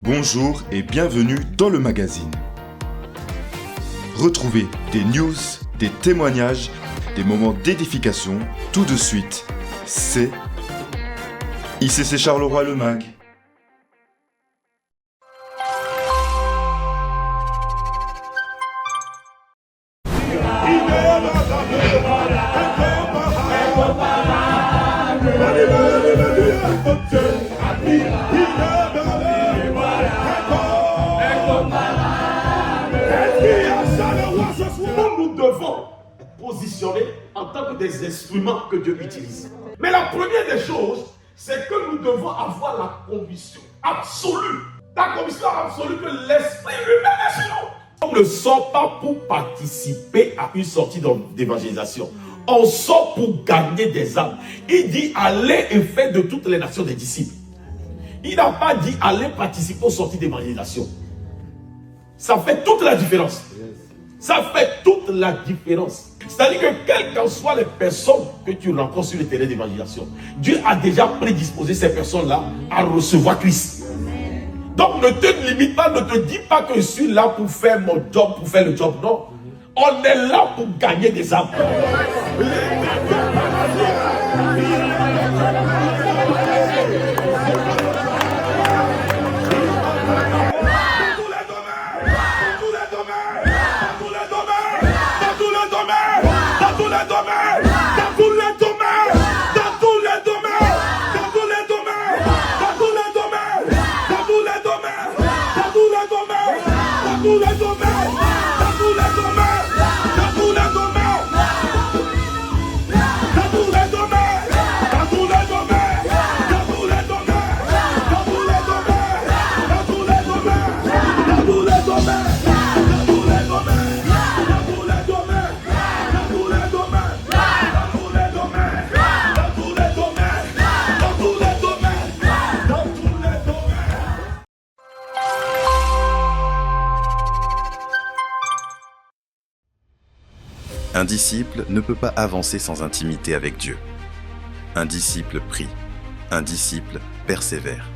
Bonjour et bienvenue dans le magazine. Retrouvez des news, des témoignages, des moments d'édification, tout de suite. C'est ICC Charleroi le Mag. Nous devons positionner en tant que des instruments que Dieu utilise. Mais la première des choses, c'est que nous devons avoir la conviction absolue. La conviction absolue que l'esprit lui-même est sur nous. On ne sort pas pour participer à une sortie d'évangélisation. On sort pour gagner des âmes. Il dit allez et faites de toutes les nations des disciples. Il n'a pas dit allez participer aux sorties d'évangélisation. Ça fait toute la différence. Ça fait toute la différence. C'est-à-dire que quelles qu'en soient les personnes que tu rencontres sur le terrain d'évangélisation, Dieu a déjà prédisposé ces personnes-là à recevoir Christ. Donc ne te limite pas, ne te dis pas que je suis là pour faire mon job, pour faire le job. Non. On est là pour gagner des âmes. Un disciple ne peut pas avancer sans intimité avec Dieu. Un disciple prie. Un disciple persévère.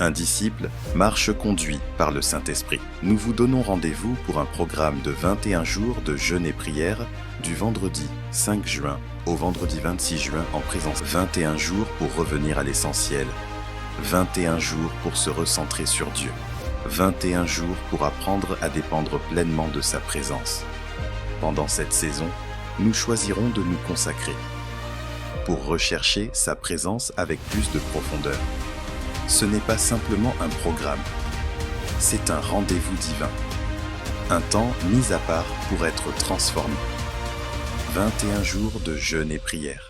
Un disciple marche conduit par le Saint-Esprit. Nous vous donnons rendez-vous pour un programme de 21 jours de jeûne et prière du vendredi 5 juin au vendredi 26 juin en présence. 21 jours pour revenir à l'essentiel. 21 jours pour se recentrer sur Dieu. 21 jours pour apprendre à dépendre pleinement de sa présence. Pendant cette saison, nous choisirons de nous consacrer pour rechercher sa présence avec plus de profondeur. Ce n'est pas simplement un programme, c'est un rendez-vous divin. Un temps mis à part pour être transformé. 21 jours de jeûne et prière.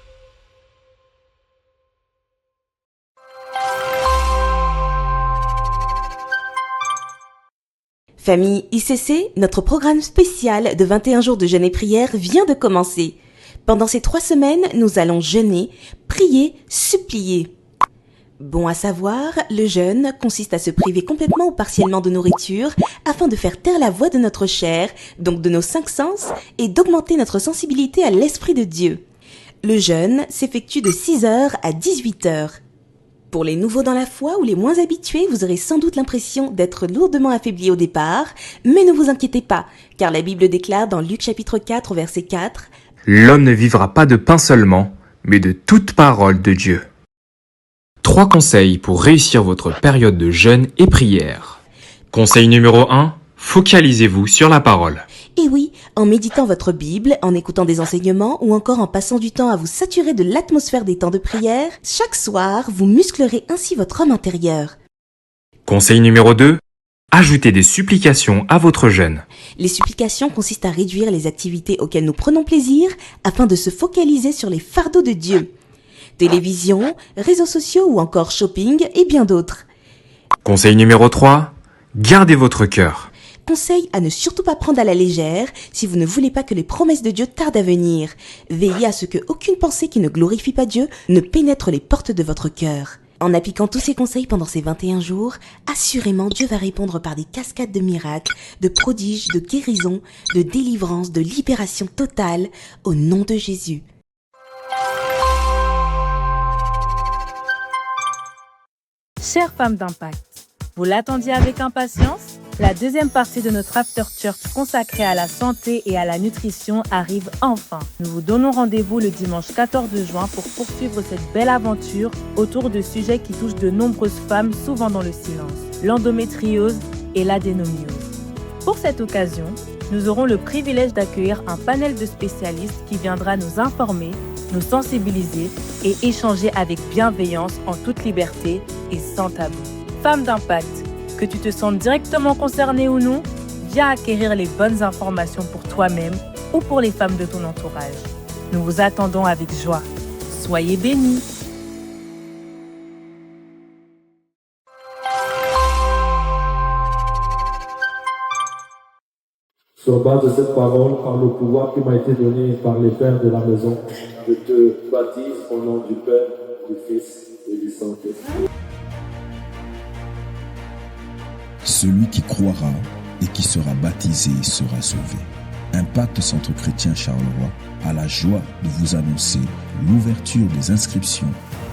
Famille ICC, notre programme spécial de 21 jours de jeûne et prière vient de commencer. Pendant ces 3 semaines, nous allons jeûner, prier, supplier. Bon à savoir, le jeûne consiste à se priver complètement ou partiellement de nourriture afin de faire taire la voix de notre chair, donc de nos 5 sens, et d'augmenter notre sensibilité à l'Esprit de Dieu. Le jeûne s'effectue de 6h à 18h. Pour les nouveaux dans la foi ou les moins habitués, vous aurez sans doute l'impression d'être lourdement affaiblis au départ, mais ne vous inquiétez pas, car la Bible déclare dans Luc chapitre 4 verset 4 « L'homme ne vivra pas de pain seulement, mais de toute parole de Dieu. » 3 conseils pour réussir votre période de jeûne et prière. Conseil numéro 1, focalisez-vous sur la parole. Et oui, en méditant votre Bible, en écoutant des enseignements ou encore en passant du temps à vous saturer de l'atmosphère des temps de prière, chaque soir, vous musclerez ainsi votre homme intérieur. Conseil numéro 2, ajoutez des supplications à votre jeûne. Les supplications consistent à réduire les activités auxquelles nous prenons plaisir afin de se focaliser sur les fardeaux de Dieu. Télévision, réseaux sociaux ou encore shopping et bien d'autres. Conseil numéro 3, gardez votre cœur. Conseil à ne surtout pas prendre à la légère si vous ne voulez pas que les promesses de Dieu tardent à venir. Veillez à ce que aucune pensée qui ne glorifie pas Dieu ne pénètre les portes de votre cœur. En appliquant tous ces conseils pendant ces 21 jours, assurément Dieu va répondre par des cascades de miracles, de prodiges, de guérisons, de délivrance, de libération totale au nom de Jésus. Chères femmes d'impact, Vous l'attendiez avec impatience? La deuxième partie de notre After Church consacrée à la santé et à la nutrition arrive enfin. Nous vous donnons rendez-vous le dimanche 14 juin pour poursuivre cette belle aventure autour de sujets qui touchent de nombreuses femmes, souvent dans le silence, l'endométriose et l'adénomiose. Pour cette occasion, nous aurons le privilège d'accueillir un panel de spécialistes qui viendra nous informer, nous sensibiliser et échanger avec bienveillance en toute liberté et sans tabou. Femmes d'impact, que tu te sentes directement concernée ou non, viens acquérir les bonnes informations pour toi-même ou pour les femmes de ton entourage. Nous vous attendons avec joie. Soyez bénis. Sur base de cette parole, par le pouvoir qui m'a été donné par les pères de la maison, je te baptise au nom du Père, du Fils et du Saint-Esprit. Celui qui croira et qui sera baptisé sera sauvé. Impact Centre Chrétien Charleroi a la joie de vous annoncer l'ouverture des inscriptions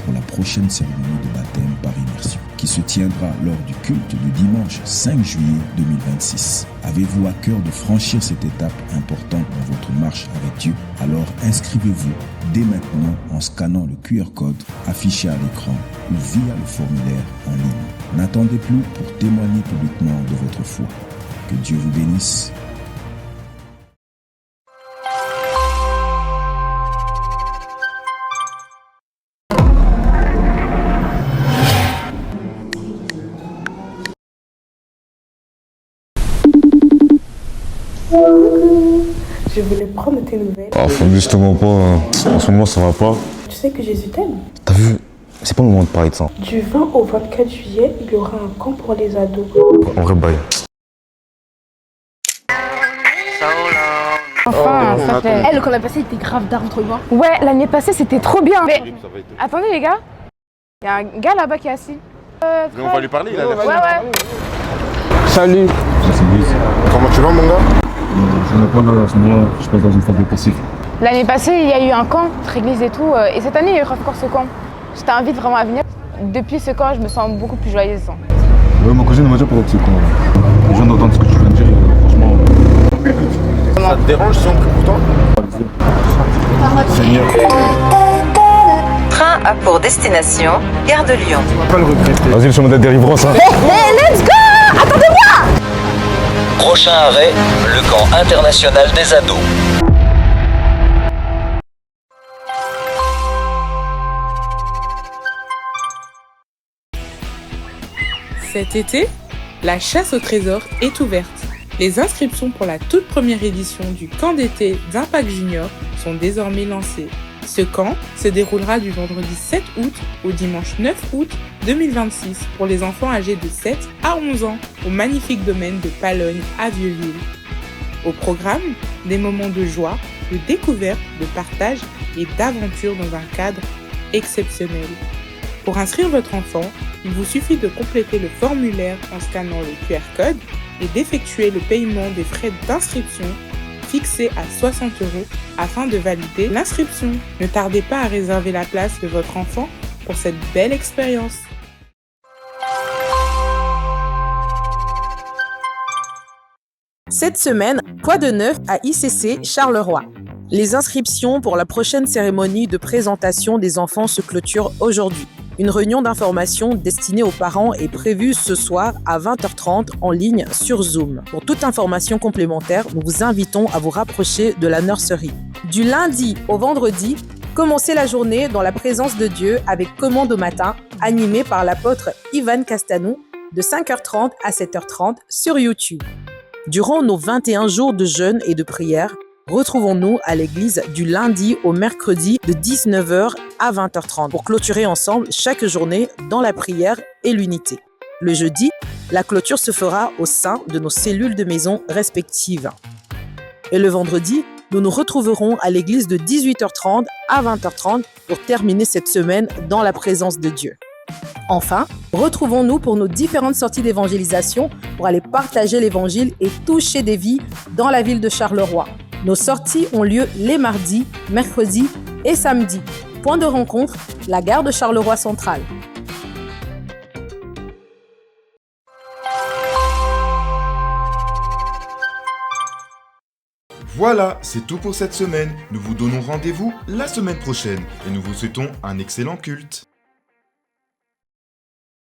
pour la prochaine cérémonie de baptême par immersion qui se tiendra lors du culte du dimanche 5 juillet 2026. Avez-vous à cœur de franchir cette étape importante dans votre marche avec Dieu? Alors inscrivez-vous dès maintenant en scannant le QR code affiché à l'écran ou via le formulaire en ligne. N'attendez plus pour témoigner publiquement de votre foi. Que Dieu vous bénisse. Je voulais prendre tes nouvelles. Faut justement pas. En ce moment, ça va pas. Tu sais que Jésus t'aime. T'as vu? C'est pas le moment de parler de ça. Du 20 au 24 juillet, il y aura un camp pour les ados. En vrai, bye. Enfin, ça fait... Le camp l'année passée, il était grave d'art entre moi. Ouais, l'année passée, c'était trop bien. Mais attendez les gars, il y a un gars là-bas qui est assis. Mais on va lui parler, il a l'air. Ouais. Salut. Comment tu vas, mon gars? Je n'ai pas là, à ce moment-là, je passe dans une phase dépressive. L'année passée, il y a eu un camp, notre église et tout. Et cette année, il y a eu encore ce camp. Je t'invite vraiment à venir. Depuis ce camp, je me sens beaucoup plus joyeuse. Ouais, ma cousine m'a dit pour ce camp. Je viens d'entendre ce que tu viens de dire, franchement. Ça te dérange si on prie pour toi? Seigneur. Train a pour destination Gare de Lyon. Pas le regretter. Vas-y, le chemin des délivrances. Hein. Let's go! Attendez-moi! Prochain arrêt, le camp international des ados. Cet été, la chasse au trésor est ouverte. Les inscriptions pour la toute première édition du camp d'été d'Impact Junior sont désormais lancées. Ce camp se déroulera du vendredi 7 août au dimanche 9 août 2026 pour les enfants âgés de 7 à 11 ans au magnifique domaine de Palogne à Vieux-Ville. Au programme, des moments de joie, de découverte, de partage et d'aventure dans un cadre exceptionnel. Pour inscrire votre enfant, il vous suffit de compléter le formulaire en scannant le QR code et d'effectuer le paiement des frais d'inscription fixés à 60 € afin de valider l'inscription. Ne tardez pas à réserver la place de votre enfant pour cette belle expérience. Cette semaine, quoi de neuf à ICC Charleroi? Les inscriptions pour la prochaine cérémonie de présentation des enfants se clôturent aujourd'hui. Une réunion d'information destinée aux parents est prévue ce soir à 20h30 en ligne sur Zoom. Pour toute information complémentaire, nous vous invitons à vous rapprocher de la nurserie. Du lundi au vendredi, commencez la journée dans la présence de Dieu avec Commande au matin, animé par l'apôtre Ivan Castanou de 5h30 à 7h30 sur YouTube. Durant nos 21 jours de jeûne et de prière, retrouvons-nous à l'église du lundi au mercredi de 19h à 20h30 pour clôturer ensemble chaque journée dans la prière et l'unité. Le jeudi, la clôture se fera au sein de nos cellules de maison respectives. Et le vendredi, nous nous retrouverons à l'église de 18h30 à 20h30 pour terminer cette semaine dans la présence de Dieu. Enfin, retrouvons-nous pour nos différentes sorties d'évangélisation pour aller partager l'évangile et toucher des vies dans la ville de Charleroi. Nos sorties ont lieu les mardis, mercredis et samedis. Point de rencontre, la gare de Charleroi Centrale. Voilà, c'est tout pour cette semaine. Nous vous donnons rendez-vous la semaine prochaine et nous vous souhaitons un excellent culte.